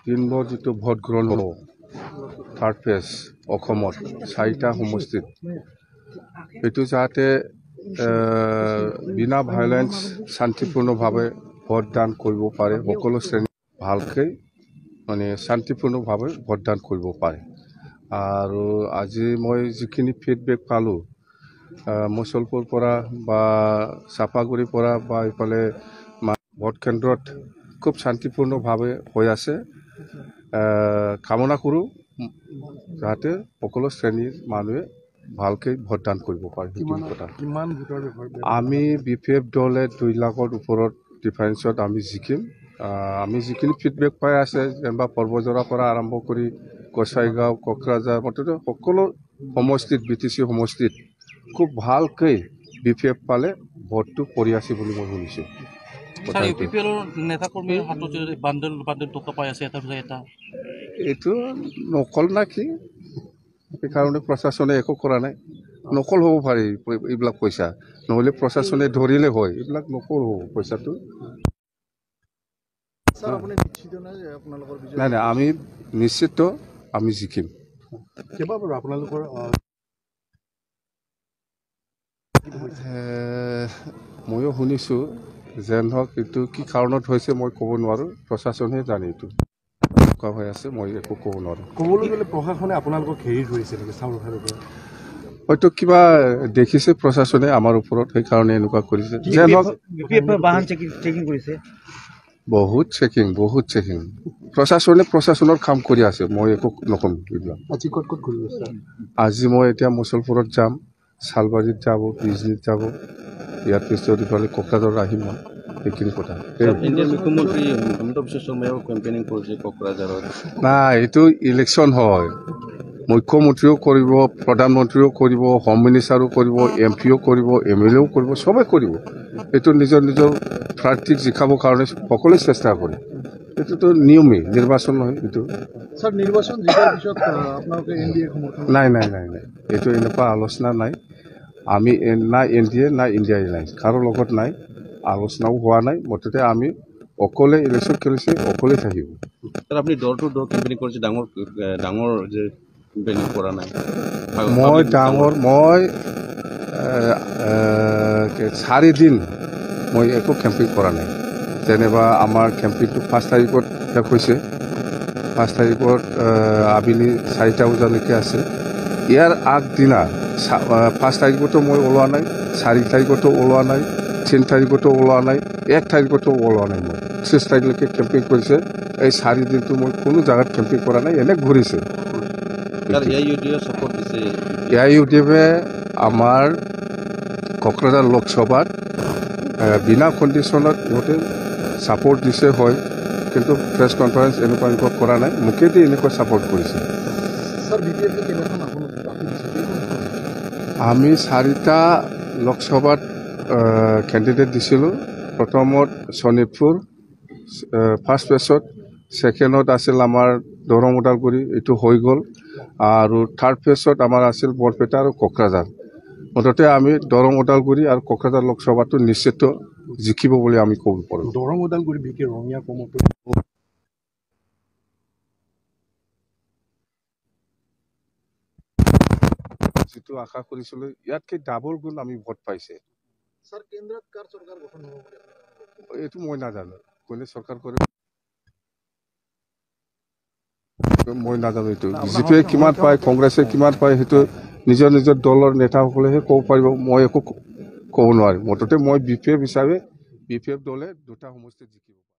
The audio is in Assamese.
দিনবৰ যিটো ভোটগ্ৰহণ হ'ব থাৰ্ড ফেজ অসমৰ 4টা সমষ্টিত এইটো যাতে বিনা ভায়োলেন্স শান্তিপূৰ্ণভাৱে ভোটদান কৰিব পাৰে সকলো শ্ৰেণী ভালকৈ মানে শান্তিপূৰ্ণভাৱে ভোটদান কৰিব পাৰে আৰু আজি মই যিখিনি ফিডবেক পালোঁ মুছলপুৰ পৰা বা চাপাগুৰিৰ পৰা বা ইফালে ভোট কেন্দ্ৰত খুব শান্তিপূৰ্ণভাৱে হৈ আছে কামনা কৰোঁ যাতে সকলো শ্ৰেণীৰ মানুহে ভালকৈ ভোটদান কৰিব পাৰে আমি BPF দলে 2 লাখৰ ওপৰত ডিফাৰেন্সত আমি জিকিম আমি যিখিনি ফিডবেক পাই আছে যেনিবা পৰ্বজৰাৰ পৰা আৰম্ভ কৰি গোসাইগাঁও কোকৰাঝাৰ মুঠতে সকলো সমষ্টিত BTC সমষ্টিত খুব ভালকৈ BPF পালে ভোটটো পৰি আছে বুলি মই শুনিছোঁ এইটো নকল না কি সেইকাৰণে প্ৰশাসনে একো কৰা নাই নকল হ'ব পাৰে এইবিলাক পইচা নহ'লে প্ৰশাসনে ধৰিলে হয় এইবিলাক নকল হ'ব পইচাটো নাই নাই আমি নিশ্চিত আমি জিকিম আপোনালোকৰ ময়ো শুনিছোঁ যেন হওক এইটো কি কাৰণত হৈছে মই ক'ব নোৱাৰোঁ প্ৰশাসনে জানে এইটো এনেকুৱা হৈ আছে মই একো ক'ব নোৱাৰোঁ ক'বলৈ গ'লে প্ৰশাসনে আপোনালোকক হেৰি কৰিছে নেকি চাউল হয়তো কিবা দেখিছে প্ৰশাসনে আমাৰ ওপৰত সেইকাৰণে এনেকুৱা কৰিছে যেন হওক বহুত চেকিং প্ৰশাসনৰ কাম কৰি আছে মই একো নক'ম এইবিলাক আজি মই এতিয়া মুছলপুৰত যাম শালবাৰীত যাব বিজনীত যাব ইয়াৰ পিছত ইফালে কোকৰাঝাৰত আহিম মই সেইখিনি কথা মুখ্যমন্ত্ৰী হিমন্ত বিশ্ব শৰ্মাও কেম্পেইনিং কৰিছে কোকৰাঝাৰত নাই এইটো ইলেকশ্যন হয় মুখ্যমন্ত্ৰীও কৰিব প্ৰধানমন্ত্ৰীও কৰিব হোম মিনিষ্টাৰো কৰিব MP কৰিব MLAও কৰিব চবেই কৰিব এইটো নিজৰ প্ৰাৰ্থীক জিকাবৰ কাৰণে সকলোৱে চেষ্টা কৰে এইটোতো নিয়মেই নিৰ্বাচন নহয় এইটো নাই এইটো এনেকুৱা আলোচনা নাই আমি না NDA না ইণ্ডিয়াই নাই কাৰো লগত নাই আলোচনাও হোৱা নাই মুঠতে আমি অকলে ইলেকশ্যন খেলিছে অকলে থাকিব আপুনি ডৰ টু ডৰ কেম্পেইনিং কৰিছে ডাঙৰ যে কেম্পেইনিং কৰা নাই মই 4 দিন মই একো কেম্পেইন কৰা নাই যেনিবা আমাৰ কেম্পেইনটো 5 তাৰিখত শেষ হৈছে 5 তাৰিখত আবেলি 4টা বজালৈকে আছে ইয়াৰ আগদিনা 5 তাৰিখতো মই ওলোৱা নাই 4 তাৰিখতো ওলোৱা নাই 3 তাৰিখতো ওলোৱা নাই 1 তাৰিখতো ওলোৱা নাই মই 6 তাৰিখলৈকে কেম্পেইন কৰিছে এই 4 দিনটো মই কোনো জাগাত কেম্পেইন কৰা নাই এনে ঘূৰিছে AIUDFে আমাৰ কোকৰাঝাৰ লোকসভাত বিনা কণ্ডিশ্যনত ইহঁতে ছাপোৰ্ট দিছে হয় কিন্তু প্ৰেছ কনফাৰেন্স এনেকুৱা কৰা নাই মোকেদি এনেকুৱা ছাপোৰ্ট কৰিছে আমি 4টা লোকসভাত কেণ্ডিডেট দিছিলোঁ প্ৰথমত শোণিতপুৰ ফাৰ্ষ্ট ফেজত ছেকেণ্ডত আছিল আমাৰ দৰং ওদালগুৰি এইটো হৈ গ'ল আৰু থাৰ্ড ফেজত আমাৰ আছিল বৰপেটা আৰু কোকৰাঝাৰ মুঠতে আমি দৰং ওদালগুৰি আৰু কোকৰাঝাৰ লোকসভাটো নিশ্চিত জিকিব বুলি আমি ক'ব পাৰোঁ দৰং ওদালগুৰি ৰঙিয়া কমতো যিটো আশা কৰিছিলোঁ ইয়াতকৈ ডাবল গুণ আমি ভোট পাইছে এইটো মই নাজানো কোনে চৰকাৰ কৰে মই নাজানো এইটো BJPয়ে কিমান পায় কংগ্ৰেছে কিমান পায় সেইটো নিজৰ দলৰ নেতাসকলেহে ক'ব পাৰিব মই একো ক'ব নোৱাৰিম মুঠতে মই BPF হিচাপে BPF দলে 2টা সমষ্টিত জিকিব